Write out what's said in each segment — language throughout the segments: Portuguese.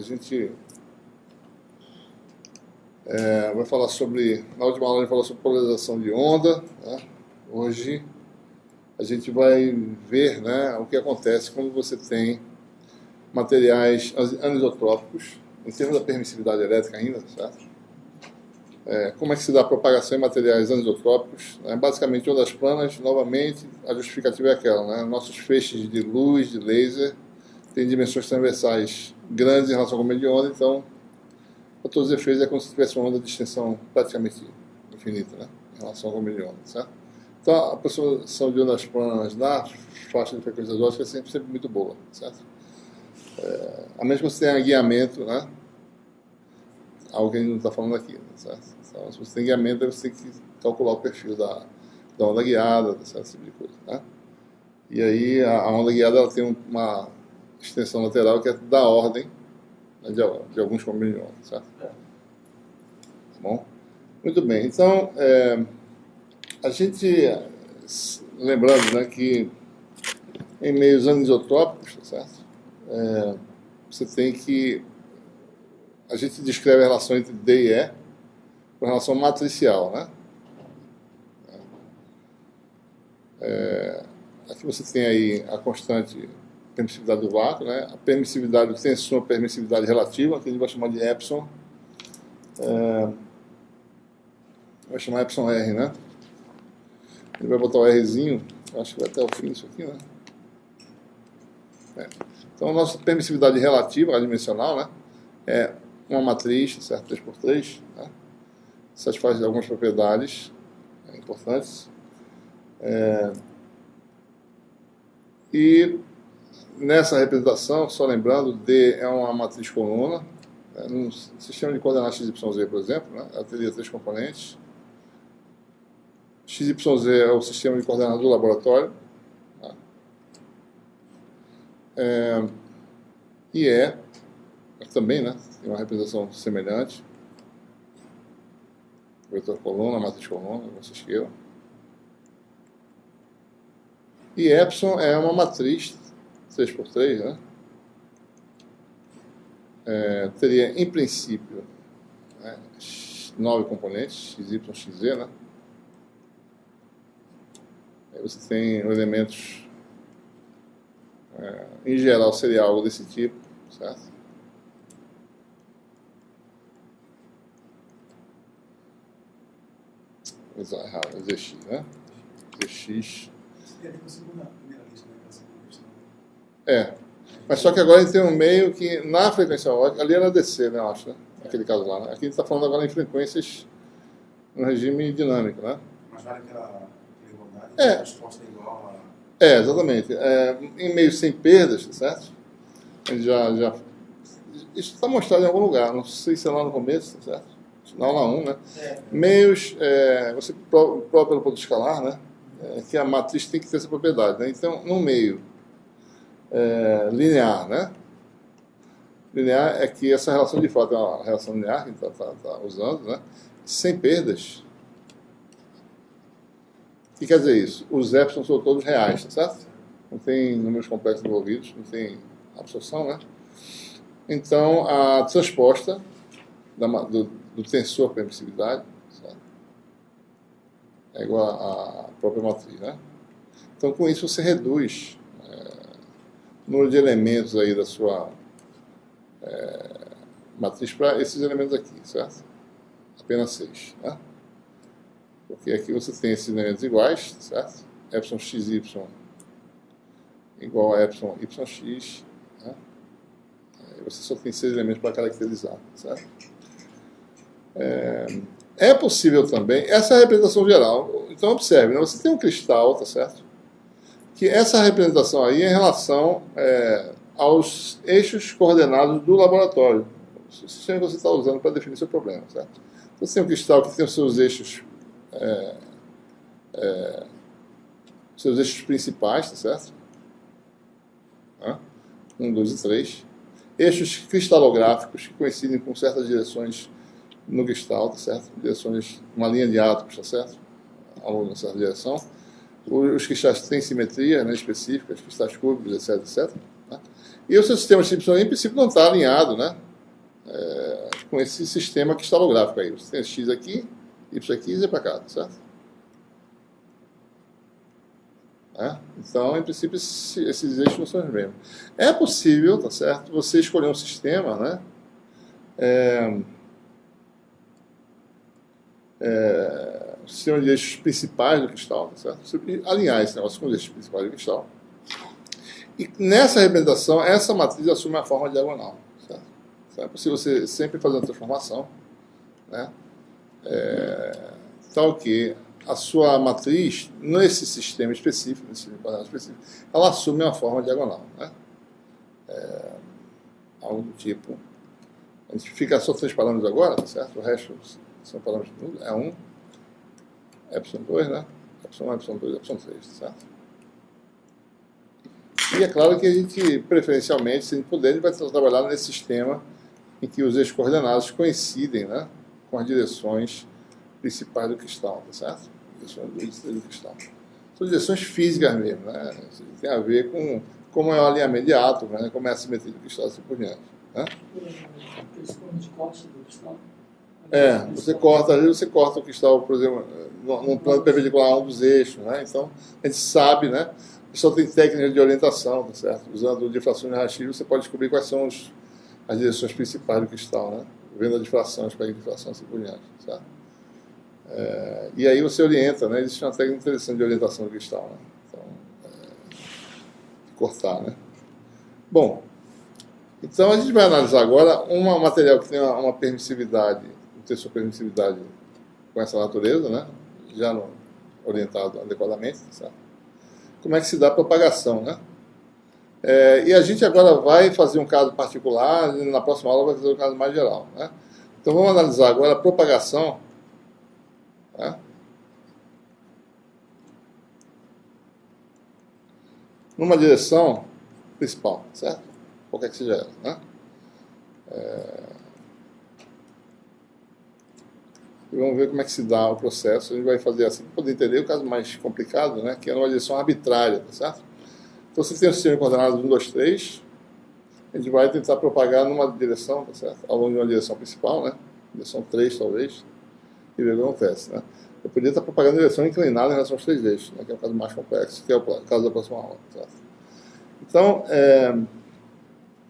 a gente vai falar sobre, na última aula a gente falou sobre polarização de onda, né? Hoje a gente vai ver, né, o que acontece quando você tem materiais anisotrópicos, em termos da permissividade elétrica ainda, certo? Como é que se dá a propagação em materiais anisotrópicos? Basicamente, ondas planas, novamente, a justificativa é aquela, né? Nossos feixes de luz, de laser, têm dimensões transversais grandes em relação ao comprimento de onda, então, para todos os efeitos, é como se tivesse uma onda de extensão praticamente infinita, né, em relação ao comprimento de onda, certo? Então, a aproximação de ondas planas na faixa de frequências óticas é sempre muito boa, certo? A menos que você tenha guiamento, né? Algo que a gente não está falando aqui, né, certo? Então, se você tem guiamento, você tem que calcular o perfil da onda guiada, certo? Esse tipo de coisa, né? E aí, a onda guiada ela tem uma extensão lateral que é da ordem, né, de alguns comprimentos de onda, certo? Tá bom? Muito bem. Então, a gente, lembrando, né, que em meios anisotrópicos, tá certo? Você tem que... A gente descreve a relação entre D e E com relação matricial, né? Aqui você tem aí a constante permissividade do vácuo, né? A permissividade do tensor, a permissividade relativa, que a gente vai chamar de epsilon. Vai chamar epsilon R, né? Ele vai botar o Rzinho, acho que vai até o fim isso aqui, né? Então, a nossa permissividade relativa, adimensional, né? É uma matriz, certo? 3x3, né? Satisfaz algumas propriedades importantes. E nessa representação, só lembrando, D é uma matriz coluna. No sistema de coordenadas XYZ, por exemplo, né? Ela teria 3 componentes. XYZ é o sistema de coordenadas do laboratório. E também, né, tem uma representação semelhante. Vetor coluna, matriz coluna, vocês queiram. E epsilon é uma matriz 3x3, né? Teria, em princípio, 9 componentes, x, y, x, z, né? Aí você tem elementos, em geral, seria algo desse tipo, certo? Errado, ZX, né? ZX. Mas só que agora a gente tem um meio que, na frequência ótica, ali era DC, né, eu acho, né? Aquele caso lá, né? Aqui a gente está falando agora em frequências no regime dinâmico, né? Mas vale aquela igualdade, a resposta é igual a... Exatamente. Em meio sem perdas, certo? A gente isso está mostrado em algum lugar, não sei se é lá no começo, certo? Na aula 1, né? Meios, você prova pelo ponto escalar, né? Que a matriz tem que ter essa propriedade, né? Então, no meio linear, né? Linear é que essa relação de fato é uma relação linear que a gente está usando, né? Sem perdas. O que quer dizer isso? Os épsilon são todos reais, tá certo? Não tem números complexos envolvidos, não tem absorção, né? Então, a transposta do tensor permissividade, certo? É igual à própria matriz, né? Então, com isso, você reduz o número de elementos aí da sua matriz para esses elementos aqui, certo? Apenas 6, né? Porque aqui você tem esses elementos iguais, certo? Epsilon xy igual a epsilon yx, né? Aí você só tem 6 elementos para caracterizar, certo? É possível também, essa é a representação geral. Então, observe, né? Você tem um cristal, tá certo? Que essa representação aí é em relação aos eixos coordenados do laboratório. O sistema que você está usando para definir seu problema, certo? Então, você tem um cristal que tem os seus eixos principais, tá certo? 1, 2 e 3. Eixos cristalográficos que coincidem com certas direções no cristal, tá certo? Direções, uma linha de átomos, tá certo? Ao longo dessa direção. Os cristais têm simetria, né, específica, os cristais cúbicos, etc, etc. Né? E o seu sistema XY, em princípio, não está alinhado, né? com esse sistema cristalográfico aí. Você tem x aqui, y aqui e z para cá, tá certo? Então, em princípio, esses eixos não são os mesmos. É possível, tá certo, você escolher um sistema, né? Um sistema de eixos principais do cristal, tá certo? Você alinhar esse negócio com os eixos principais do cristal. E nessa representação, essa matriz assume a forma diagonal, certo? É possível você sempre fazer uma transformação, né? Tal que a sua matriz, nesse sistema específico, ela assume uma forma diagonal, né? Algo do tipo. A gente fica só três parâmetros agora, tá certo? O resto são parâmetros é 1, ε2, né? ε1, ε2, ε3, tá certo? E é claro que a gente, preferencialmente, se a gente puder, a gente vai trabalhar nesse sistema em que os eixos coordenados coincidem, né, com as direções principais do cristal, tá certo? Direções do cristal. São direções físicas mesmo, né? Tem a ver com como é o alinhamento de átomos, né? Como é a simetria do cristal, assim por diante. Né? Você corta, às vezes você corta o cristal, por exemplo, num plano perpendicular a um dos eixos, né? Então, a gente sabe, né? O pessoal tem técnicas de orientação, tá certo? Usando difrações narrativas, você pode descobrir quais são as direções principais do cristal, né? Vendo a difração, espectro de difração, assim por diante, certo? E aí você orienta, né? Existe uma técnica interessante de orientação do cristal, né? Então, cortar, né? Bom, então a gente vai analisar agora um material que tem uma permissividade, um tensor permissividade com essa natureza, né? Já orientado adequadamente, certo? Como é que se dá a propagação, né? E a gente agora vai fazer um caso particular, e na próxima aula vai fazer um caso mais geral, né? Então vamos analisar agora a propagação, né? Numa direção principal, certo? Qualquer que seja ela, né? E vamos ver como é que se dá o processo. A gente vai fazer assim para poder entender o caso mais complicado, né? Que é numa direção arbitrária, tá certo? Então, se tem um sistema de coordenadas 1, 2, 3, a gente vai tentar propagar numa direção, tá certo? Ao longo de uma direção principal, né? Direção 3, talvez, e ver o que acontece, né? Eu poderia estar propagando em direção inclinada em relação aos três eixos, né? Que é o caso mais complexo, que é o caso da próxima aula, tá certo?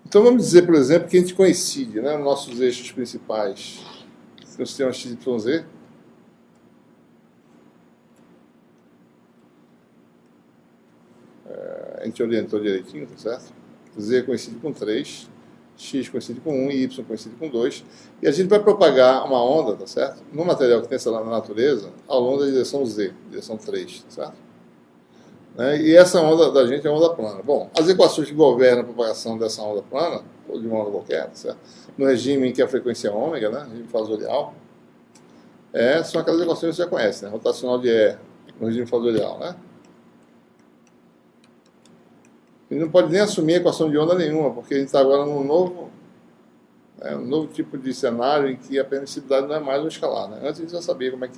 Então, vamos dizer, por exemplo, que a gente coincide, né? Nos nossos eixos principais, no sistema XYZ, a gente orientou direitinho, tá certo? Z coincide com 3, X coincide com 1 e Y coincide com 2. E a gente vai propagar uma onda, tá certo? No material que tem essa lá na natureza, ao longo da direção Z, direção 3, tá certo? E essa onda da gente é a onda plana. Bom, as equações que governam a propagação dessa onda plana, ou de uma onda qualquer, tá certo? No regime em que a frequência é ômega, né? Regime fasorial, são aquelas equações que você já conhece, né? Rotacional de E no regime fasorial, né? Ele não pode nem assumir a equação de onda nenhuma, porque a gente está agora num novo tipo de cenário em que a permissividade não é mais um escalar, né? Antes a gente já sabia como é que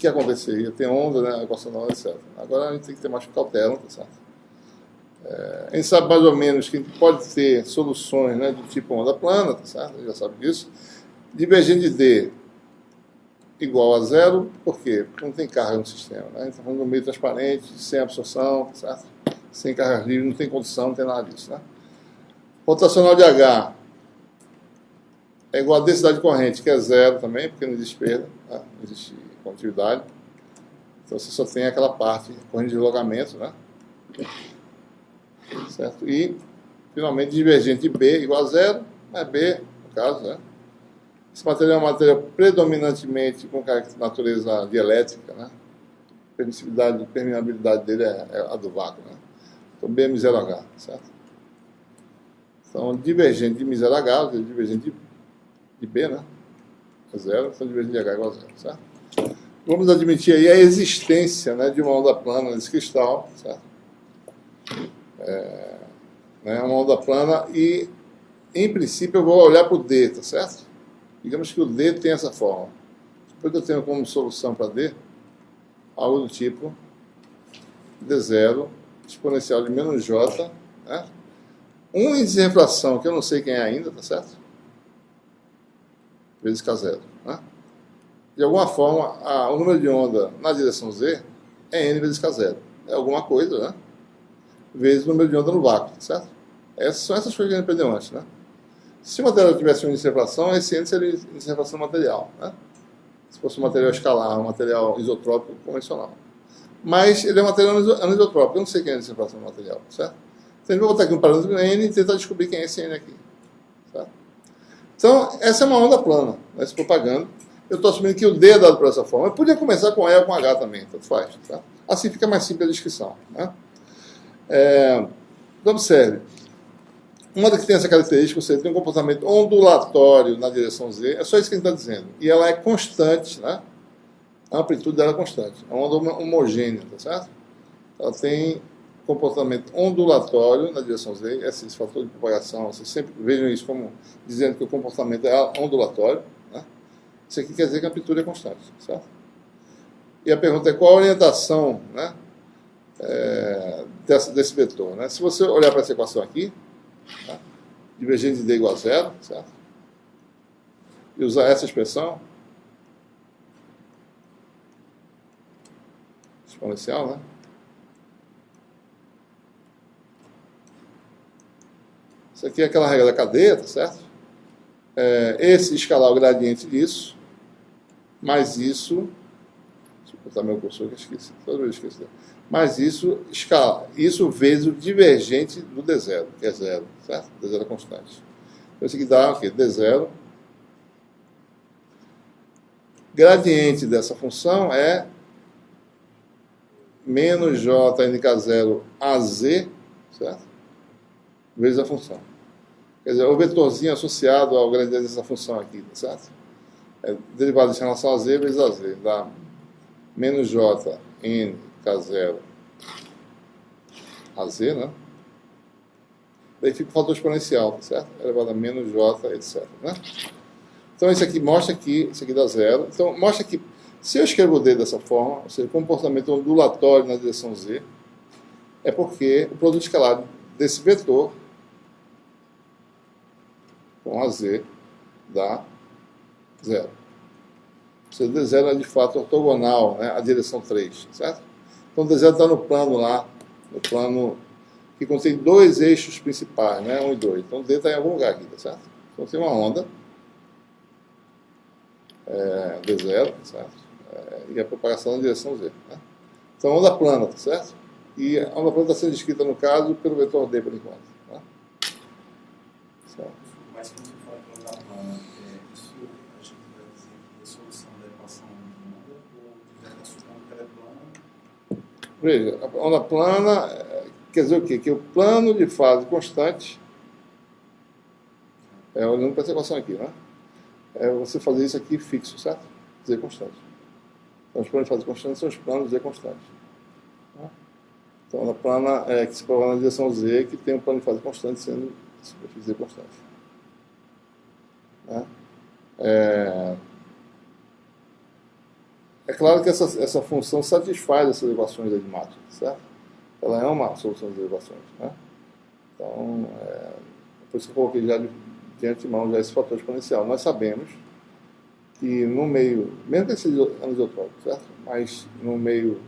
ia acontecer, ia ter onda, né, a equação da onda, etc. Agora a gente tem que ter mais cautela, tá certo? A gente sabe mais ou menos que a gente pode ter soluções, né, do tipo onda plana, tá certo? A gente já sabe disso. Divergente de D igual a zero, por quê? Porque não tem carga no sistema, né? A gente está falando de um meio transparente, sem absorção, tá certo? Sem cargas livres, não tem condição, não tem nada disso, né? Rotacional de H é igual a densidade corrente, que é zero também, porque não existe perda, né? Não existe condutividade. Então você só tem aquela parte, corrente de deslocamento, né? Certo? E, finalmente, divergente de B igual a zero, é B, no caso, né? Esse material é um material predominantemente com natureza dielétrica, né? Permeabilidade dele é a do vácuo, né? Então, B é μh, certo? Então, divergente de μh, ou seja, divergente de B, né? É zero, então divergente de H igual a zero, certo? Vamos admitir aí a existência, né, de uma onda plana nesse cristal, certo? Uma onda plana e, em princípio, eu vou olhar para o D, tá certo? Digamos que o D tem essa forma. Depois eu tenho como solução para D algo do tipo D0 exponencial de menos J, né? Um índice de refração que eu não sei quem é ainda, tá certo? vezes K0. Né? De alguma forma, o número de onda na direção Z é N vezes K0. É alguma coisa, né? Vezes o número de onda no vácuo, certo? São essas coisas que a gente aprendeu antes, né? Se o material tivesse um índice de refração, esse índice seria o índice de refração do material, né? Se fosse um material escalar, um material isotrópico convencional. Mas ele é um material anisotrópico, eu não sei quem é a índice de refração do material, certo? Então a gente vai botar aqui um parâmetro N e tentar descobrir quem é esse N aqui, certo? Então, essa é uma onda plana, né, se propagando. Eu estou assumindo que o D é dado por essa forma. Eu podia começar com E ou com H também, tanto faz. Tá? Assim fica mais simples a descrição. Né? Então, observe. Uma das que tem essa característica, você tem um comportamento ondulatório na direção Z, é só isso que a gente está dizendo. E ela é constante, né? A amplitude dela é constante. É uma onda homogênea, tá certo? Ela tem comportamento ondulatório na direção Z, esse fator de propagação, vocês sempre vejam isso como dizendo que o comportamento é ondulatório. Né? Isso aqui quer dizer que a amplitude é constante, certo? E a pergunta é qual a orientação, né, desse vetor. Né? Se você olhar para essa equação aqui, tá? Divergente de D igual a zero, certo? E usar essa expressão exponencial, né? Isso aqui é aquela regra da cadeia, tá certo? Esse escalar o gradiente disso, mais isso, deixa eu botar meu cursor que eu esqueci, toda vez eu esqueço. Mais isso, escala, isso vezes o divergente do D0, que é zero, certo? D0 é constante. Então isso aqui dá o quê? D0. Gradiente dessa função é menos J NK0 AZ, certo? Vezes a função. Quer dizer, o vetorzinho associado ao gradiente dessa função aqui, tá certo? Derivado em relação a Z vezes a Z, dá menos J NK0 AZ, né? Daí fica o fator exponencial, tá certo? Elevado a menos J, etc. Né? Então, isso aqui mostra que isso aqui dá zero. Então, mostra que se eu escrevo o D dessa forma, ou seja, comportamento ondulatório na direção Z, é porque o produto escalar desse vetor com AZ dá zero. Ou seja, D0 é de fato ortogonal, né, à direção 3, certo? Então, o D0 está no plano lá, no plano que contém dois eixos principais, né, 1 e 2. Então, o D está em algum lugar aqui, tá certo? Então, tem uma onda, D0, tá certo? E a propagação na direção Z. Né? Então, onda plana, tá certo? E a onda plana está sendo descrita, no caso, pelo vetor D, por enquanto. Né? Certo. Mas quando você fala que onda plana, isso a gente vai dizer que é a solução da equação de onda, ou já está supondo que ela é plana? Veja, a onda plana quer dizer o quê? Que o plano de fase constante, olhando para essa equação aqui, né? É você fazer isso aqui fixo, certo? Z constante. Então, os planos de fase constante são os planos Z constante. Né? Então, a onda plana que se prova na direção Z, que tem um plano de fase constante sendo superfície Z constante. Né? É claro que essa função satisfaz essas equações de Matrix, certo? Ela é uma solução das equações. Né? Então, por isso que eu coloquei já de antemão já esse fator exponencial. Nós sabemos que no meio, mesmo que seja anisotrópico, certo? Mas no meio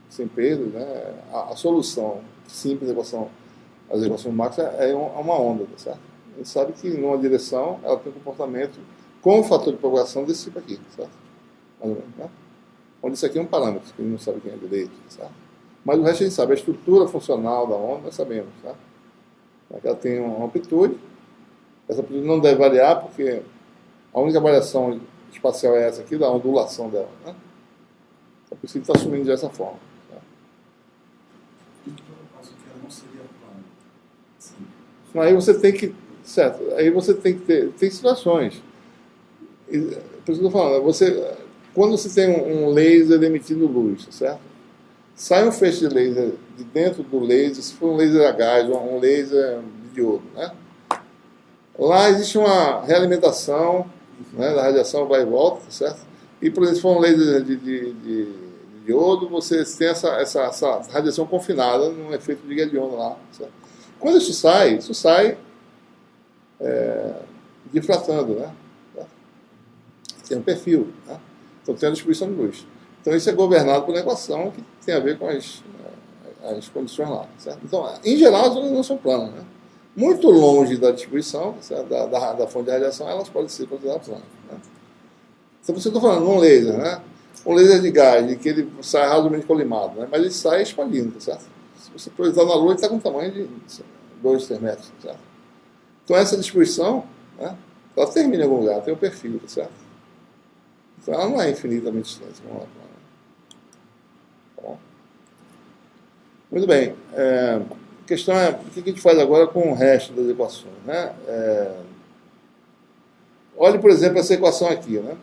sem perda, né, a solução simples das equações Max é uma onda, tá certo? A gente sabe que numa direção ela tem um comportamento com o fator de propagação desse tipo aqui, certo? Mais ou menos, né? Onde isso aqui é um parâmetro, que a gente não sabe quem é direito, certo? Mas o resto a gente sabe, a estrutura funcional da onda nós sabemos, certo? Ela tem uma amplitude, essa amplitude não deve variar, porque a única variação espacial é essa aqui, da ondulação dela, né? Então, por isso que ele está assumindo dessa forma. Tá? Então, no caso que ela não seria plana. Sim. Aí você tem que, certo, aí você tem que ter, tem situações. Por isso que eu estou falando, quando você tem um laser emitindo luz, certo? Sai um feixe de laser de dentro do laser, se for um laser a gás, um laser de diodo, né? Lá existe uma realimentação, né, da radiação vai e volta, certo? E, por exemplo, se for um laser de diodo, você tem essa radiação confinada num efeito de Guedion lá, certo? Quando isso sai difratando, né? tem um perfil, né? Então tem a distribuição de luz. Então isso é governado por uma equação que tem a ver com as condições lá, certo? Então, em geral, as ondas não são planas, né? Muito longe da distribuição, da fonte de radiação, elas podem ser consideradas planas, né? Então, você está falando de um laser, né? Um laser de gás, de que ele sai razoavelmente colimado, né? Mas ele sai expandindo, tá certo? Se você projetar na Lua, ele está com um tamanho de 2, 3 metros, tá certo? Então, essa distribuição, né, ela termina em algum lugar, tem um perfil, tá certo? Então, ela não é infinitamente extensa. Vamos lá. Tá bom? Muito bem. A questão é, o que a gente faz agora com o resto das equações, né? Olhe, por exemplo, essa equação aqui, né?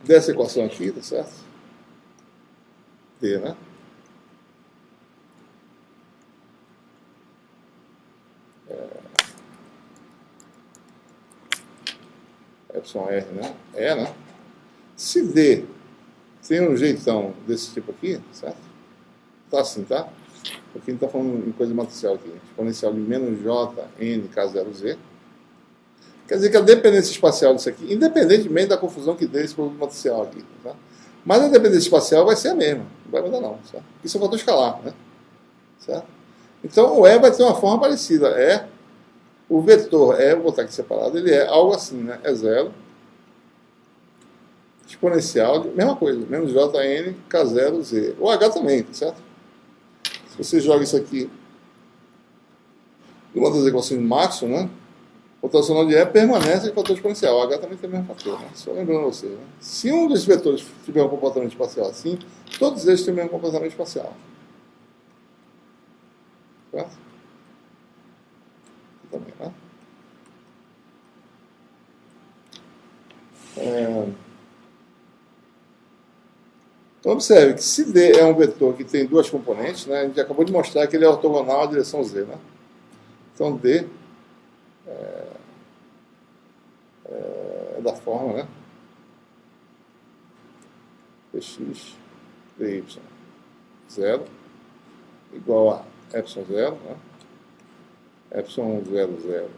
Dessa equação aqui, tá certo? D, né? Epsilon R, né? É, né? Se D tem um jeitão desse tipo aqui, certo? Tá assim, tá? Porque a gente está falando em coisa matricial aqui. Exponencial de menos J, N, K0Z. Quer dizer que a dependência espacial disso aqui, independentemente da confusão que dê esse produto matricial aqui, tá? Mas a dependência espacial vai ser a mesma. Não vai mudar não, certo? Isso é um fator escalar, né? Certo? Então o E vai ter uma forma parecida. O vetor E, vou botar aqui separado, ele é algo assim, né? É zero. Exponencial, mesma coisa, menos Jn, K0Z. O H também, tá certo? Se você joga isso aqui em uma das equações de Maxwell, né? O rotacional de E permanece em fator exponencial. O H também tem o mesmo fator, né? Só lembrando você, né? Se um desses vetores tiver um comportamento espacial assim, todos eles têm o mesmo comportamento espacial. Certo? Aqui também, né? Então, observe que se D é um vetor que tem duas componentes, né, a gente acabou de mostrar que ele é ortogonal à direção Z. Né? Então, D é da forma, né? Dx dy 0 igual a epsilon 0, né? Epsilon 0, 0,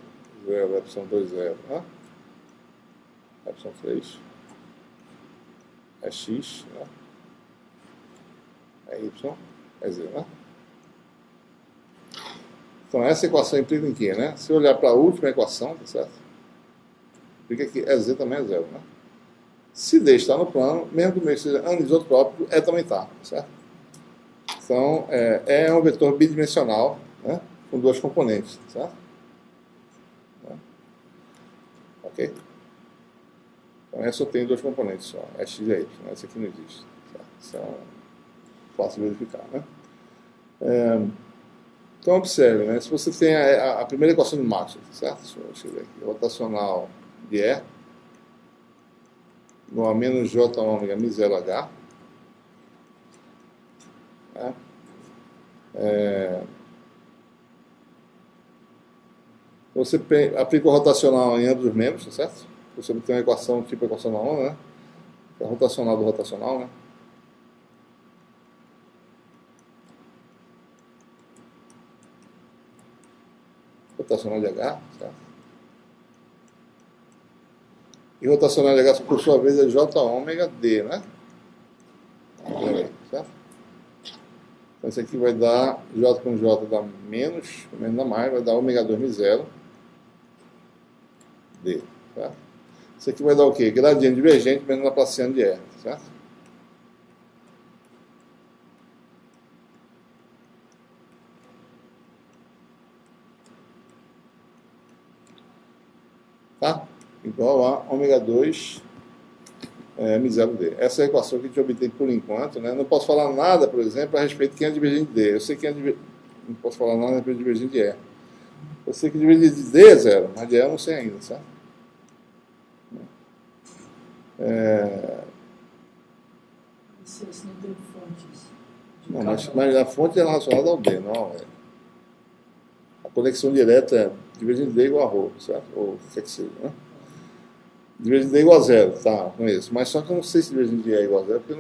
0, epsilon 2, 0, né? Epsilon 3 é x, né? É y, é z, né? Então, essa equação implica em quê, né? Se eu olhar para a última equação, tá certo? Implica que EZ também é zero, né? Se D está no plano, mesmo que o meio seja anisotrópico, E também está, tá certo? Então, é um vetor bidimensional, né? Com duas componentes, tá certo? Ok? Então, essa só tem duas componentes só, é x e y, né? Essa aqui não existe, certo? Isso é fácil de verificar, né? Então, observe, né? Se você tem a primeira equação de Maxwell, certo? Deixa eu escrever aqui. Rotacional de E no A menos J ômega mi 0 H. Né? Você aplica o rotacional em ambos os membros, tá certo? Você tem uma equação tipo equação da onda, né? É o rotacional do rotacional, né? Rotacional de H, certo? E rotacional de H, por sua vez, é J ômega D, né? Certo? Então, isso aqui vai dar, J com J dá menos dá mais, vai dar ômega 2 mi 0 D, certo? Isso aqui vai dar o quê? Gradiente divergente menos laplaciano de E, certo? Tá? Igual a ômega 2 mi 0D. Essa é a equação que a gente obtém por enquanto, né? Não posso falar nada, por exemplo, a respeito de quem é divergente de D. Eu sei que não posso falar nada a respeito de divergente de E. Eu sei que divergente de D é zero, mas de E eu não sei ainda, certo? Se não tem fontes. Não, mas a fonte é relacionada ao D, não é. A conexão direta é divergente de D igual a ρ, certo? Ou o que é que seja, né? Divergente de D igual a zero, tá, com isso. Mas só que eu não sei se divergente de E é igual a zero, porque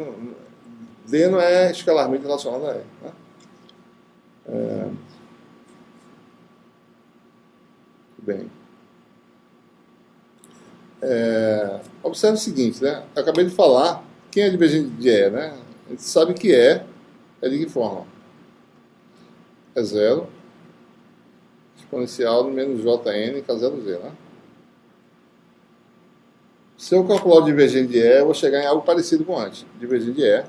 D não é escalarmente relacionado a E, né? Bem. Observe o seguinte, né? Eu acabei de falar, quem é divergente de E, né? A gente sabe que é de que forma? É zero, exponencial de menos jn k0z, né? Se eu calcular o divergente de E, eu vou chegar em algo parecido com antes. Divergente de E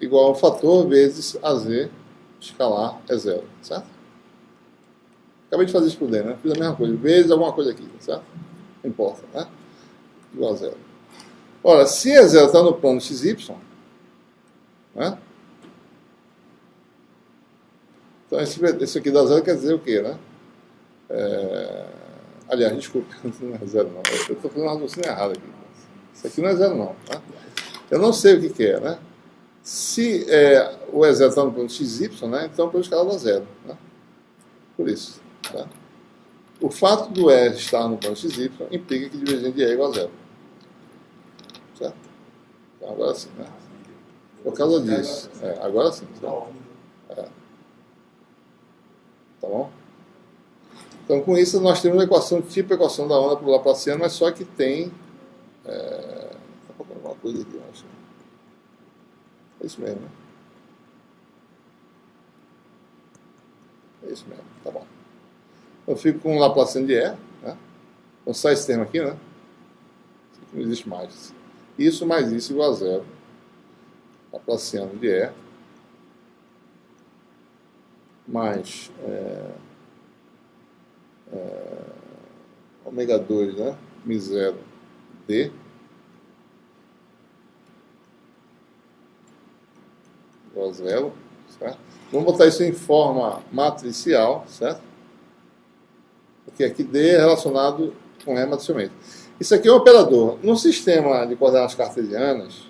igual a um fator vezes AZ escalar é zero, certo? Acabei de fazer isso por D, né? Fiz a mesma coisa, vezes alguma coisa aqui, certo? Não importa, né? Igual a zero. Ora, se E zero está no plano XY, né? Então esse aqui dá zero quer dizer o quê, né? Aliás, desculpa, não é zero não. Eu estou fazendo uma raciocínio errado aqui. Isso aqui não é zero não, tá? Eu não sei o que é, né? Se o E zero está no plano XY, né? Então o plano escalar dá zero, né? Por isso, tá? O fato do E estar no plano XY implica que divergente de E é igual a zero. Certo? Então agora sim, né? Por causa disso. Agora sim. Certo? Tá bom? Então com isso nós temos a equação tipo equação da onda por Laplaciano, mas só que tem... Tá faltando alguma coisa aqui, eu acho. É isso mesmo, né? É isso mesmo, tá bom. Eu fico com o Laplaciano de E, né? Então sai esse termo aqui, né? Isso aqui não existe mais. Isso mais isso igual a zero. Laplaciano de E mais ômega 2, né? Mi0 D igual a zero, certo? Vamos botar isso em forma matricial, certo? Porque aqui D é relacionado com E matricialmente. Isso aqui é um operador. No sistema de coordenadas cartesianas,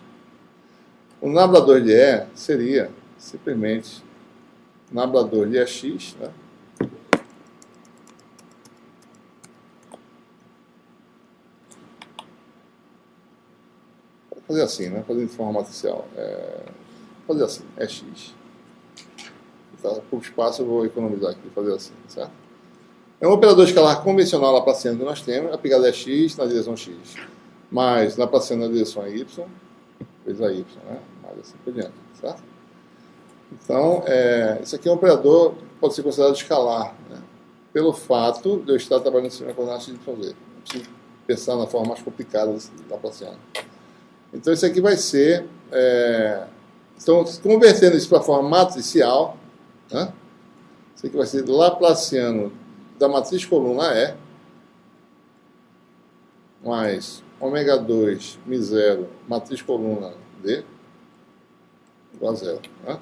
o nablador de E seria simplesmente nablador de EX, né? Vou fazer assim, né? Fazer de forma matricial. Fazer assim, EX. Tá? Pouco espaço, eu vou economizar aqui, fazer assim, certo? É um operador escalar convencional laplaciano que nós temos, aplicado a x na direção x, mais laplaciano na direção y, vezes a y, né? Mais assim por diante, certo? Então, isso aqui é um operador que pode ser considerado escalar, né? Pelo fato de eu estar trabalhando em cima da coordenada x, y, z. Não preciso pensar na forma mais complicada desse laplaciano. Então, isso aqui vai ser... então, convertendo isso para a forma matricial, né? Isso aqui vai ser laplaciano da matriz coluna E mais ômega 2 Mi0 matriz coluna D igual a zero, né?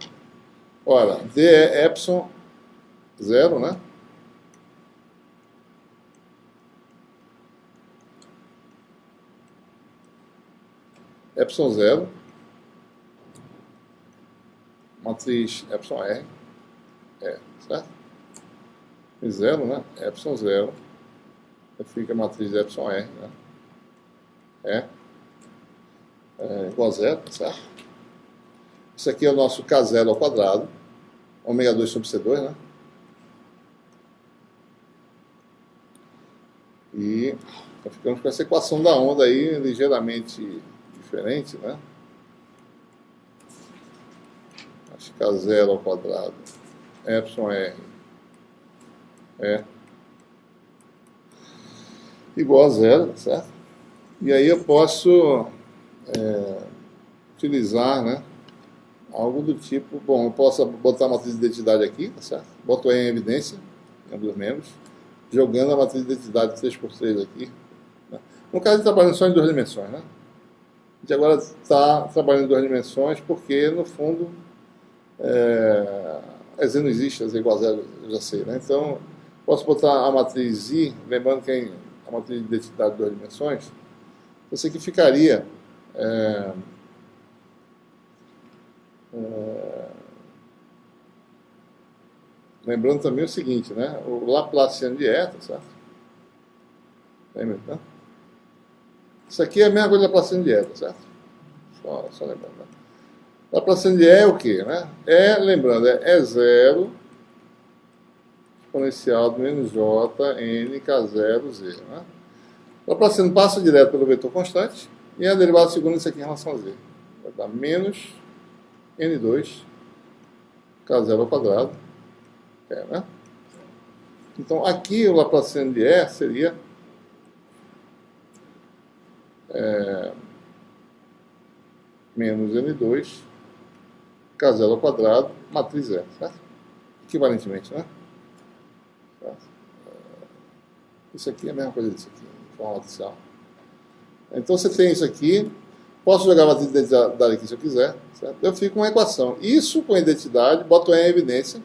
Ora, D é epsilon 0, né? Epsilon 0 matriz epsilon R certo? Mi0, né? Epsilon 0 fica a matriz epsilon R, né? Igual a zero, certo? Isso aqui é o nosso K0 ao quadrado, ômega 2 sobre C2, né? E então ficamos com essa equação da onda aí, ligeiramente diferente, né? Acho que K0 ao quadrado, epsilon R igual a zero, certo? E aí eu posso utilizar, né, algo do tipo, bom, eu posso botar a matriz de identidade aqui, tá certo? Boto E em evidência, em ambos membros, jogando a matriz de identidade 3x3 aqui. Né? No caso de trabalhando só em 2 dimensões, né? A gente agora está trabalhando em 2 dimensões porque, no fundo, Z não existe, Z igual a zero, eu já sei, né? Então, posso botar a matriz I, lembrando que a matriz de identidade de 2 dimensões, isso aqui ficaria lembrando também o seguinte, né? O Laplaciano de E, tá certo? Lembra, né? Isso aqui é a mesma coisa do Laplaciano de E, tá certo? Só lembrando, né? Laplaciano de E é o quê, né? Lembrando, é zero exponencial de menos j n k0z. Né? O Laplaciano passa direto pelo vetor constante e a derivada segunda isso aqui em relação a z. Vai dar menos n2 k0 ao quadrado. Né? Então, aqui o Laplaciano de E seria menos n2 k0 ao quadrado, matriz E, certo? Equivalentemente, né? Certo? Isso aqui é a mesma coisa disso aqui, de forma matricial. Então, você tem isso aqui, posso jogar a matriz de identidade aqui se eu quiser, certo? Eu fico com uma equação. Isso com identidade, boto E em evidência,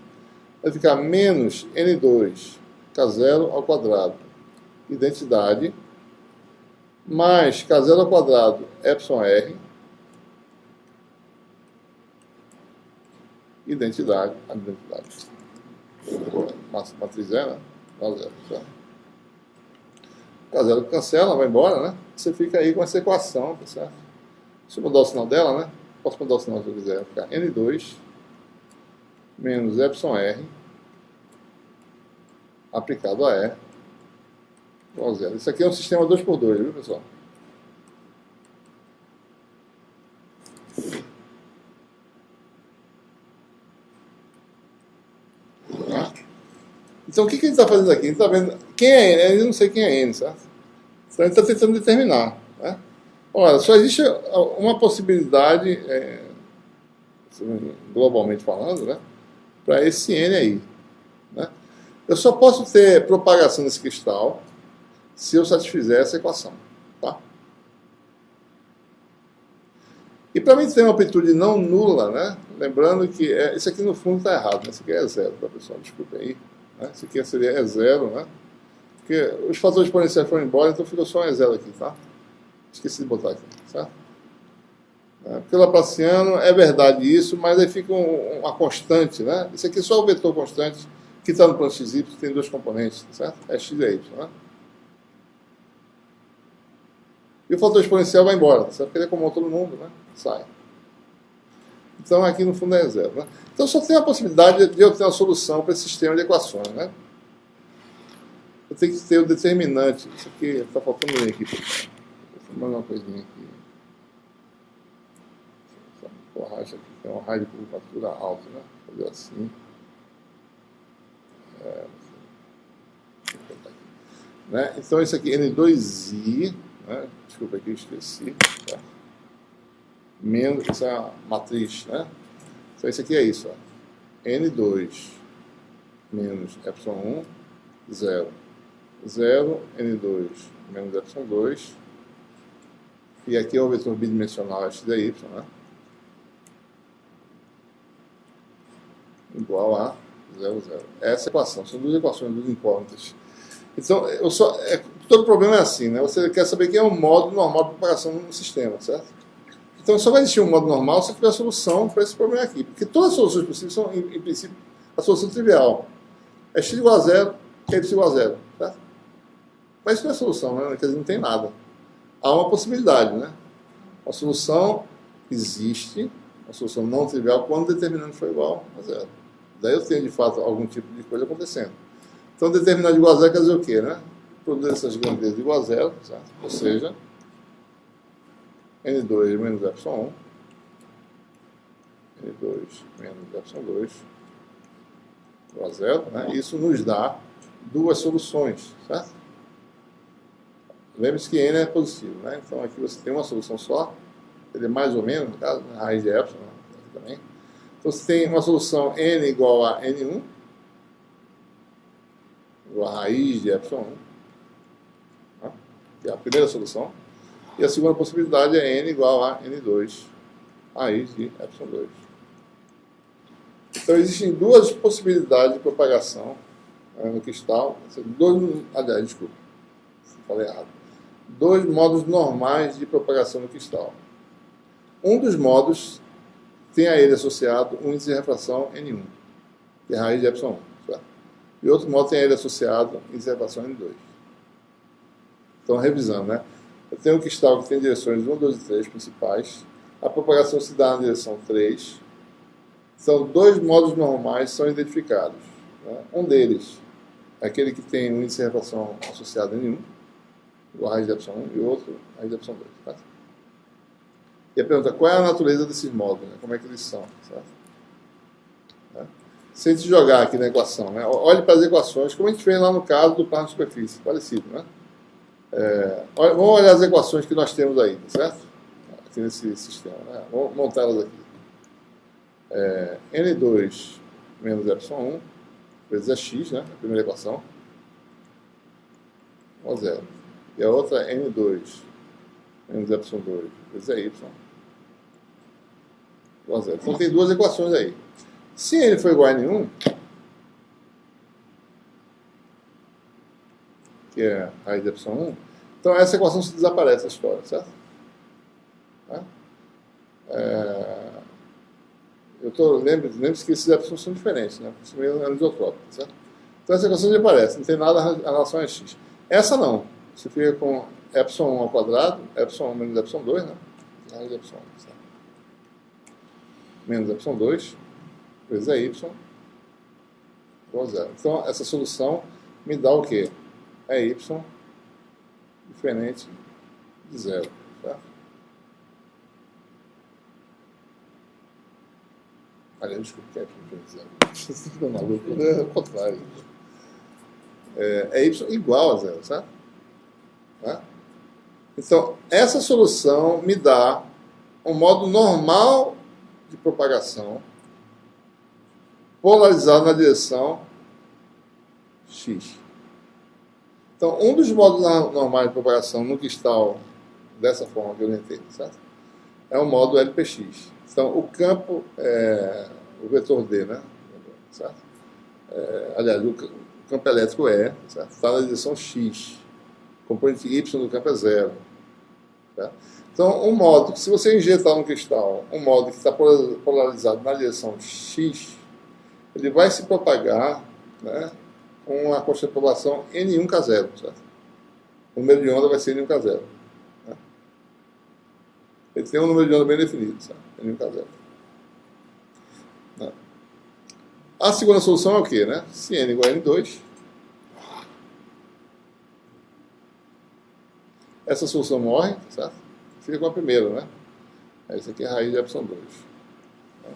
vai ficar menos n2 k0 ao quadrado, identidade, mais k0 ao quadrado, εr, identidade, a identidade. Matriz E, né? K0, K0 cancela, vai embora, né? Você fica aí com essa equação, tá certo? Deixa eu mudar o sinal dela, né? Posso mudar o sinal se eu quiser. Vai ficar N2 menos εr aplicado a E igual a 0. Isso aqui é um sistema 2×2, viu, pessoal? Então, o que a gente está fazendo aqui? A gente está vendo quem é N, eu não sei quem é N, certo? Então, a gente está tentando determinar. Né? Olha, só existe uma possibilidade, globalmente falando, né, para esse N aí. Né? Eu só posso ter propagação desse cristal se eu satisfizer essa equação. Tá? E para mim ter uma amplitude não nula, né, lembrando que isso aqui no fundo está errado, né? Isso aqui é zero, tá, pessoal? Desculpa aí. Né? Isso aqui seria zero, né? Porque os fatores exponenciais foram embora, então ficou só um zero aqui, tá? Esqueci de botar aqui, certo? Porque o Laplaciano é verdade isso, mas aí fica uma constante, né? Isso aqui é só o vetor constante que está no plano xy, tem dois componentes, certo? É x e y, né? E o fator exponencial vai embora, certo? Porque ele é comum a todo mundo, né? Sai. Então aqui no fundo é zero, né? Então só tem a possibilidade de eu ter uma solução para esse sistema de equações, né? Eu tenho que ter o determinante. Isso aqui está faltando ler aqui, pessoal. Vou mandar uma coisinha aqui. Essa borracha aqui tem uma raio de curvatura alta, né? Vou fazer assim. Né? Então isso aqui, N2i, né? Desculpa aqui, eu esqueci. Tá? Menos, essa é a matriz, né? Então isso aqui é isso, ó. N2 menos ε1, 0. 0, N2 menos ε2. E aqui é o vetor bidimensional x e y, né? Igual a 0, 0. Essa equação, são duas equações, duas incógnitas. Então, todo problema é assim, né? Você quer saber quem é o modo normal de propagação no sistema, certo? Então, só vai existir um modo normal se tiver a solução para esse problema aqui. Porque todas as soluções possíveis são, em princípio, a solução trivial. É x igual a 0, é y igual a 0, certo? Mas isso não é solução, né? Quer dizer, não tem nada. Há uma possibilidade, né? A solução existe, a solução não trivial, quando o determinante for igual a 0. Daí eu tenho, de fato, algum tipo de coisa acontecendo. Então, determinante igual a 0 quer dizer o quê, né? Produzir essas grandezas igual a 0, certo? Ou seja, N2 menos ε1, N2 menos ε2 igual a 0, né? Isso nos dá duas soluções, certo? Lembre-se que N é positivo, né? Então aqui você tem uma solução só, ele é mais ou menos, no caso, a raiz de epsilon aqui também. Então você tem uma solução N igual a N1, igual a raiz de epsilon 1, né? Que é a primeira solução. E a segunda possibilidade é N igual a N2, raiz de epsilon 2. Então existem duas possibilidades de propagação no cristal. Aliás, desculpa, falei errado. Dois modos normais de propagação no cristal. Um dos modos tem a ele associado um índice de refração N1, que é a raiz de epsilon 1. Certo? E outro modo tem a ele associado índice de refração N2. Então, revisando, né? Eu tenho um cristal que tem direções 1, 2 e 3 principais. A propagação se dá na direção 3. São dois modos normais que são identificados. Né? Um deles é aquele que tem um índice de refração associado em 1, igual a raiz de epsilon 1, e outro, a raiz de epsilon 2. Tá? E a pergunta, qual é a natureza desses módulos? Né? Como é que eles são? Certo? Tá? Se a gente jogar aqui na equação, né? Olhe para as equações, como a gente fez lá no caso do plano de superfície, parecido, né? Vamos olhar as equações que nós temos aí, certo? Aqui nesse sistema, né? Vamos montá-las aqui. N2 menos epsilon 1 vezes a x, né? A primeira equação, igual a 0. E a outra N2 menos epsilon 2 vezes a y igual a 0. Então tem duas equações aí. Se n for igual a n1, que é a raiz de epsilon 1, então essa equação se desaparece da história, certo? Tá? Lembre-se que esses epsilons são diferentes, né? Isso mesmo é anisotrópico, certo? Então essa equação desaparece, não tem nada em relação a x. Essa não. Você fica com epsilon 1 ao quadrado, epsilon 1 menos epsilon 2, né? Raiz de epsilon 1, certo? Menos epsilon 2 vezes a y igual a 0. Então essa solução me dá o quê? É y diferente de 0, certo? Aliás, desculpa, que é diferente de 0. Você fica maluco, é o contrário. É y igual a 0, certo? Tá? Então, essa solução me dá um modo normal de propagação polarizado na direção x. Então, um dos modos normais de propagação no cristal, dessa forma que eu orientei, certo? É o modo LPX. Então, o campo, o vetor D, né? Certo? Aliás, o campo elétrico está na direção x. O componente y do campo é 0. Certo? Então, um modo, se você injetar no cristal um modo que está polarizado na direção x, ele vai se propagar, né, com uma constante de propagação N1K0, certo? O número de onda vai ser N1K0. Né? Ele tem um número de onda bem definido, certo? N1K0. Né? A segunda solução é o quê, né? Se N igual a N2, essa solução morre, certo? Fica com a primeira, né? Essa aqui é a raiz de epsilon 2. Né?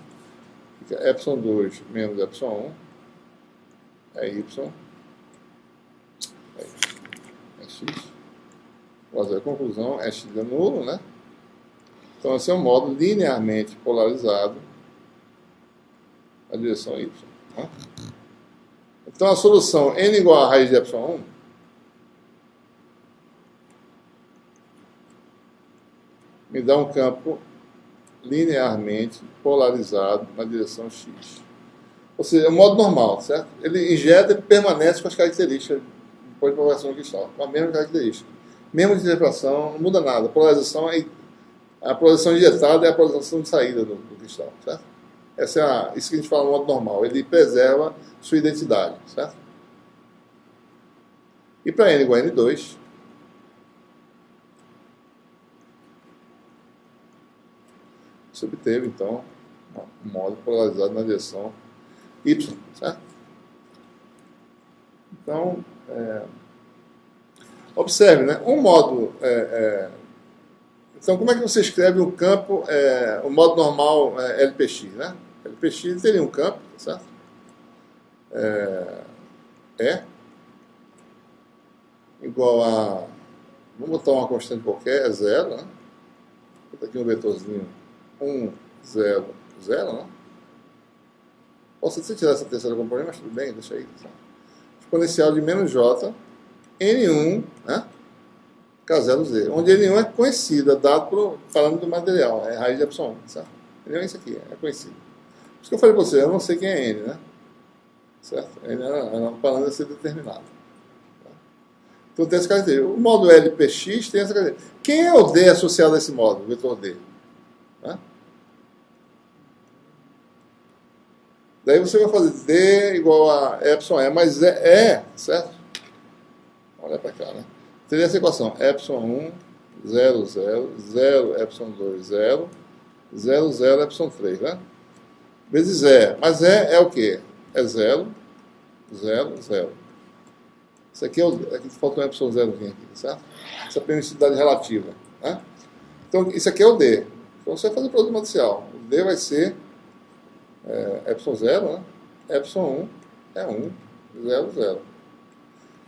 Fica epsilon 2 menos epsilon 1 é y é x. A conclusão é x é nulo, né? Então esse é um modo linearmente polarizado na direção y. Né? Então a solução n igual a raiz de epsilon 1 me dá um campo linearmente polarizado na direção x. Ou seja, é o modo normal, certo? Ele injeta e permanece com as características depois de propagação do cristal, com a mesma característica. Mesmo de refração, não muda nada. A polarização injetada é a polarização de saída do cristal, certo? Isso que a gente fala no modo normal. Ele preserva sua identidade, certo? E para n igual a n2, você obteve, então, um modo polarizado na direção y, certo? Então, observe, né? Um modo... então, como é que você escreve um campo, o modo normal LPX, né? LPX teria um campo, certo? Igual a... Vamos botar uma constante qualquer, é 0, né? Vou botar aqui um vetorzinho 1, 0, 0, né? Posso até tirar essa terceira componente, mas tudo bem, deixa aí. Exponencial de menos j, N1, né? K0Z, onde N1 é conhecida, dado por parâmetro do material, é raiz de epsilon 1, certo? N1 é isso aqui, é conhecido. Por isso que eu falei para você, eu não sei quem é N, né? Certo? N é um parâmetro a ser determinado. Então tem essa característica. O modo LPX tem essa característica. Quem é o D associado a esse modo, o vetor D? Né? Daí você vai fazer D igual a epsilon E, mas certo? Olha para cá, né? Teria essa equação, epsilon 1, 0, 0, 0, epsilon 2, 0, 0, 0, epsilon 3, né? Vezes E. Mas E é o quê? É 0, 0, 0. Isso aqui é aqui falta um epsilon aqui, certo? Essa periodicidade relativa, né? Então, isso aqui é o D. Então, você vai fazer o produto matricial. O D vai ser epsilon 0, né? Epsilon 1 é 1, 0, 0.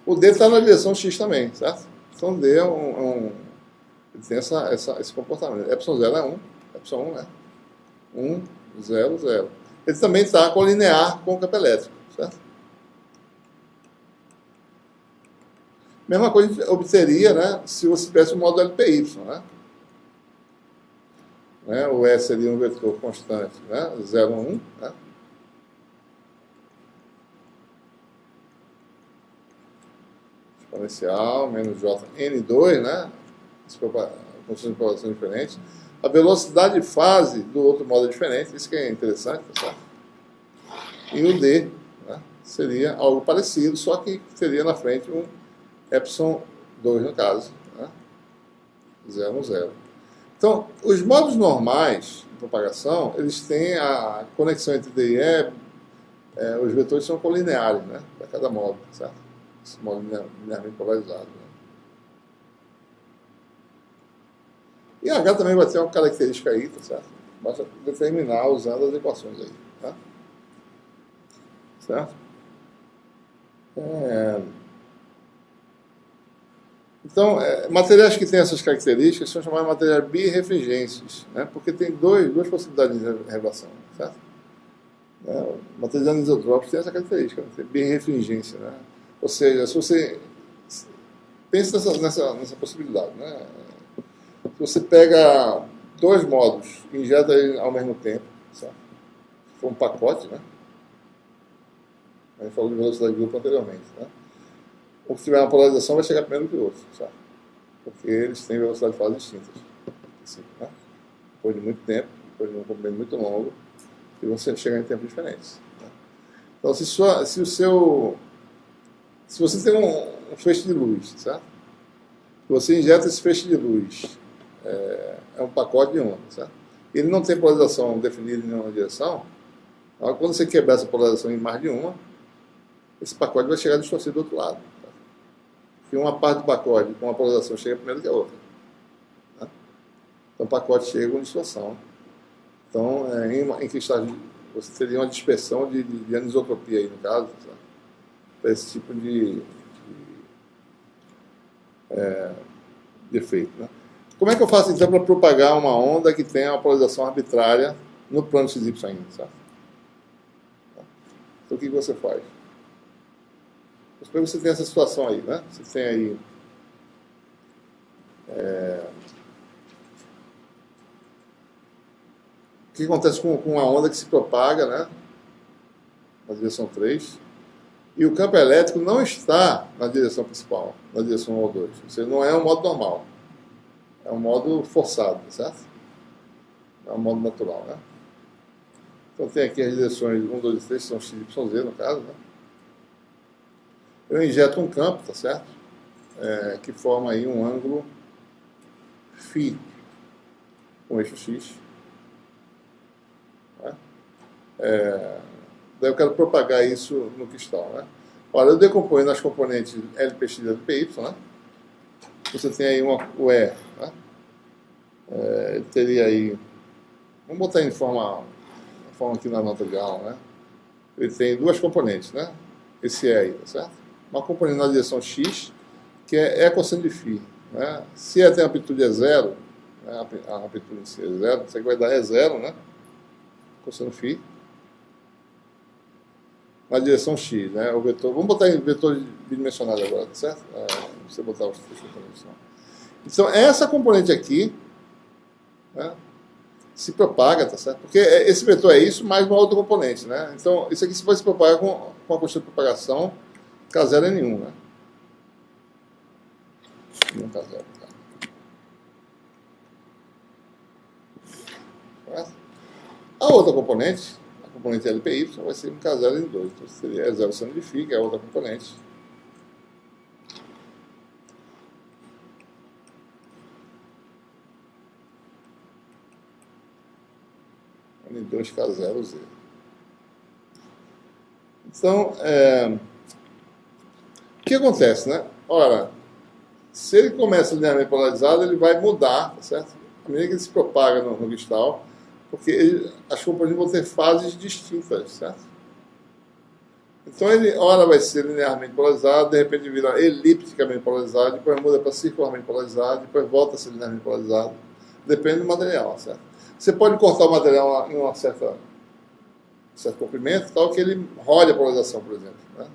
O D está na direção X também, certo? Então, o D ele tem esse comportamento. Epsilon 0 é 1, epsilon 1 é 1, 0, 0. Ele também está colinear com o campo elétrico, certo? Mesma coisa obteria, né, se você tivesse o modo LPY, né? O S seria um vetor constante, né? 0, 1, né? Exponencial, menos J, N2, né? Funções de população diferentes. A velocidade de fase do outro modo é diferente, isso que é interessante, certo? E o D, né, seria algo parecido, só que teria na frente um epsilon 2 no caso, né? 0, 0. Então, os modos normais de propagação, eles têm a conexão entre D e E, os vetores são colineares, né, para cada modo, certo? Esse modo linearmente polarizado. Né? E H também vai ter uma característica aí, tá certo? Basta determinar usando as equações aí, tá? Certo? Então, materiais que têm essas características são chamados de materiais birrefringentes, né? Porque tem duas possibilidades de revelação, certo? Materiais anisotrópicos têm essa característica, tem birrefringência, né? Ou seja, se você pensa nessa possibilidade, né? Se você pega dois modos e injeta eles ao mesmo tempo, certo? Se for um pacote, né? A gente falou de velocidade de grupo anteriormente, né? O que tiver uma polarização vai chegar primeiro que o outro, sabe? Porque eles têm velocidade de fase distintas. Assim, né? Depois de muito tempo, depois de um comprimento muito longo, e vão chegar em tempos diferentes. Né? Então, se você tem um feixe de luz, certo? Se você injeta esse feixe de luz, é um pacote de ondas, certo? Ele não tem polarização definida em nenhuma direção. Então, quando você quebrar essa polarização em mais de uma, esse pacote vai chegar distorcido do outro lado. Que uma parte do pacote com uma polarização chega primeiro que a outra. Né? Então o pacote chega com distorção. Então, em cristais, você teria uma dispersão de anisotropia aí, no caso, para esse tipo de efeito. Né? Como é que eu faço, então, para propagar uma onda que tenha uma polarização arbitrária no plano XY ainda? Sabe? Então, o que você faz? Depois você tem essa situação aí, né? Você tem aí o que acontece com uma onda que se propaga, né? Na direção 3, e o campo elétrico não está na direção principal, na direção O2. Ou seja, não é um modo normal. É um modo forçado, certo? É um modo natural, né? Então tem aqui as direções 1, 2 e 3, que são x, y, z no caso, né? Eu injeto um campo, tá certo? Que forma aí um ângulo φ com eixo x. Né? Daí eu quero propagar isso no cristal, né? Olha, eu decomponho nas componentes LPX e LPY, né? Você tem aí o E, né? Ele teria aí, vamos botar em forma aqui na nota de aula, né? Ele tem duas componentes, né? Esse E aí, tá certo? Uma componente na direção X, que é cosseno de φ, né? Se a amplitude é zero, né? A amplitude em si é zero, isso aqui vai dar E0, né? Cosseno φ. Na direção X, né? O vetor, vamos botar em vetor bidimensional agora, tá certo? Você botar os três componentes. Então, essa componente aqui, né, se propaga, tá certo? Porque esse vetor é isso, mais uma outra componente, né? Então, isso aqui se pode se propagar com a constante de propagação K0 é nenhum, né? Nenhum K0, tá? Certo? A outra componente LPY vai ser um K0 em 2. Então, seria zero seno de φ, que é a outra componente. N2K0Z. Então, que acontece, né? Ora, se ele começa linearmente polarizado, ele vai mudar, tá certo? À medida que ele se propaga no cristal, porque as componentes vão ter fases distintas, certo? Então ele, ora vai ser linearmente polarizado, de repente vira elipticamente polarizado, depois muda para circularmente polarizado, depois volta a ser linearmente polarizado. Depende do material, certo? Você pode cortar o material em um certo comprimento, tal que ele role a polarização, por exemplo, né?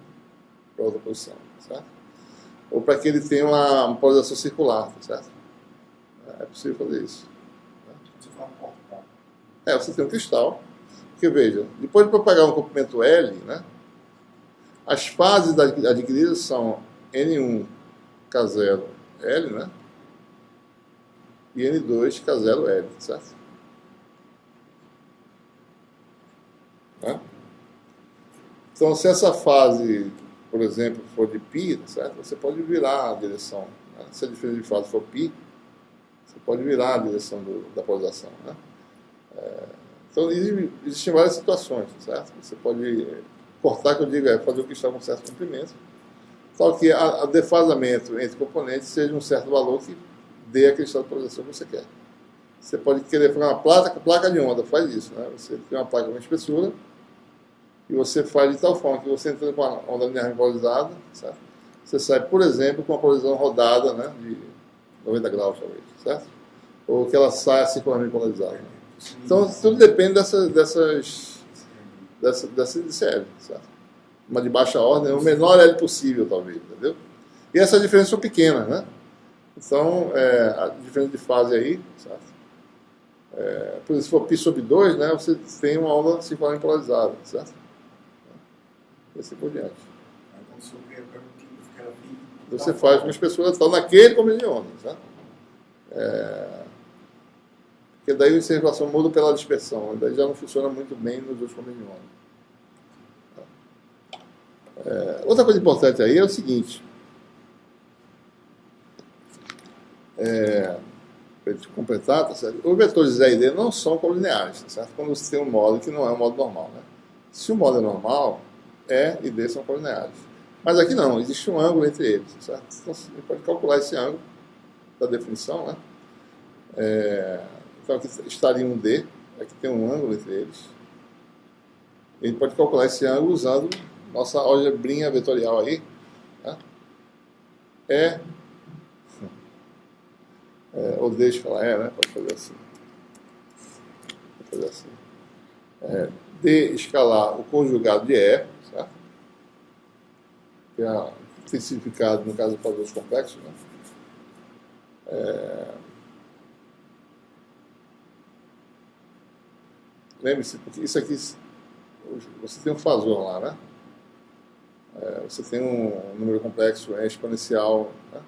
Para outra posição, certo? Ou para que ele tenha uma polarização circular, certo? É possível fazer isso. Você fala cortar. Você tem um cristal, porque veja, depois de propagar um comprimento L, né? As fases adquiridas são N1K0L, né? E N2K0L, certo? Né? Então, se essa fase, por exemplo, for de π, certo? Você pode virar a direção. Né? Se a diferença de fase for π, você pode virar a direção da polarização. Né? Então, existem várias situações, certo? Você pode cortar, que eu digo, fazer o cristal com certo comprimento, tal que o defasamento entre componentes seja um certo valor que dê aquele estado de polarização que você quer. Você pode querer fazer uma placa de onda, faz isso, né? Você tem uma placa com espessura e você faz de tal forma que você entra com uma onda linear polarizada, certo? Você sai, por exemplo, com uma polarização rodada, né, de 90 graus, talvez, certo? Ou que ela saia circularmente polarizada. Né? Então, tudo depende dessas índice L, certo? Uma de baixa ordem, o menor L possível, talvez, entendeu? E essas diferenças são pequenas, né? Então, a diferença de fase aí, certo? Por exemplo, se for π sobre 2, né, você tem uma onda circularmente polarizada, certo? E assim por diante. Você faz com a espessura tal naquele comprimento de onda, certo? Porque daí a observação muda pela dispersão, daí já não funciona muito bem nos outros comprimentos de onda. Outra coisa importante aí é o seguinte, para completar, tá certo? Os vetores Z e D não são colineares, tá certo? Quando você tem um modo que não é um modo normal, né? Se o modo é normal, E e D são colineares. Mas aqui não, existe um ângulo entre eles, tá certo? Então você pode calcular esse ângulo da definição, né? Então aqui estaria um D, aqui tem um ângulo entre eles. A gente pode calcular esse ângulo usando nossa algebrinha vetorial aí, né? Ou D escalar né? Pode fazer assim. Pode fazer assim. D escalar o conjugado de E, certo? Que tem significado no caso de padrões complexos, né? Lembre-se, porque isso aqui, você tem um fasor lá, né? Você tem um número complexo exponencial, né?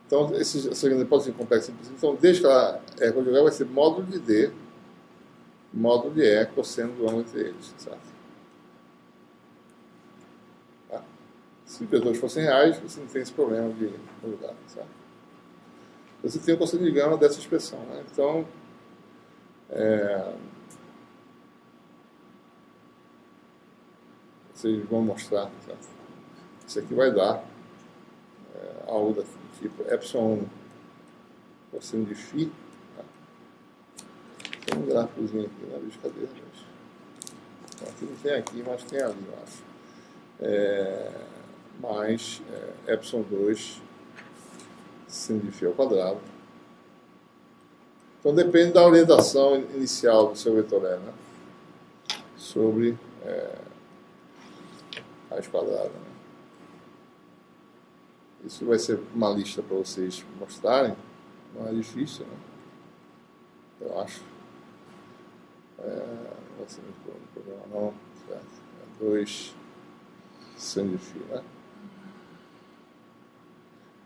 Então, essa grande pode ser complexa. Então, desde que ela é conjugal, vai ser módulo de D, módulo de E, cosseno do ângulo entre eles, certo? Tá? Se os vetores fossem reais, você não tem esse problema de conjugar, certo? Você tem o cosseno de gama dessa expressão, né? Então, vocês vão mostrar, certo? Isso aqui vai dar algo do tipo epsilon 1 cosseno de φ. Tá? Tem um gráficozinho aqui na brincadeira, mas aqui não tem aqui, mas tem ali, eu acho. Mais epsilon 2 seno de φ ao quadrado. Então depende da orientação inicial do seu vetor E, né? Sobre raiz quadrada. Né? Isso vai ser uma lista para vocês mostrarem. Não é difícil, né? Eu acho. Não vai ser muito problema, não. Certo? 2 seno de φ, né?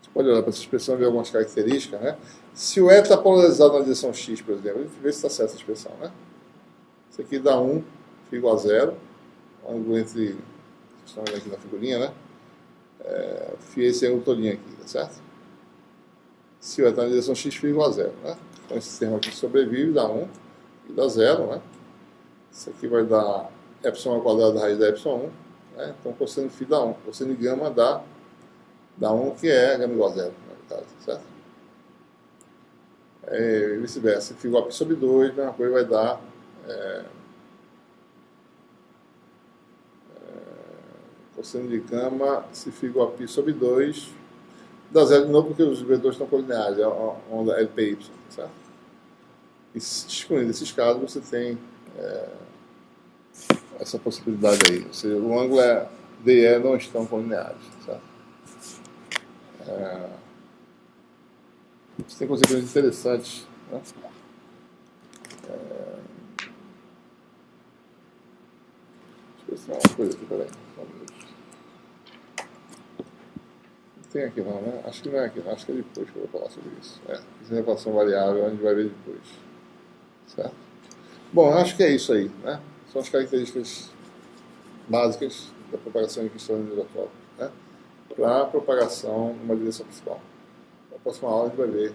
Você pode olhar para essa expressão e ver algumas características, né? Se o E está polarizado na direção X, por exemplo, a gente vê se está certa essa expressão, né? Isso aqui dá 1, φ igual a 0. O ângulo entre... Vocês estão vendo aqui na figurinha, né? Φ é esse ângulo todinho aqui, tá certo? Se o E está na direção X, φ igual a 0, né? Então esse termo aqui sobrevive, dá 1 e dá 0, né? Isso aqui vai dar epsilon ao quadrado da raiz da epsilon 1, né? Então cosseno de φ dá 1. Cosseno de gama dá dá um que é H igual a zero, no caso, certo? E vice-versa. Se igual a π sobre 2, a mesma coisa vai dar cosseno de gama, se for igual a π sobre 2, dá zero de novo porque os vetores estão colineares, é a onda LPY, certo? E excluindo esses casos, você tem essa possibilidade aí. Ou seja, o ângulo DE não estão colineares, certo? Isso tem consequências interessantes, né? Deixa eu ver se tem uma coisa aqui, peraí. Não tem aqui não, né? Acho que não é aqui não, acho que é depois que eu vou falar sobre isso. Essa equação variável a gente vai ver depois. Certo? Bom, acho que é isso aí, né? São as características básicas da propagação em questão de isotrópico, né? Para a propagação numa direção principal. Na próxima aula a gente vai ver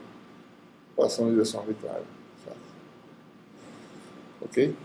propagação em direção arbitrária. Certo? Ok?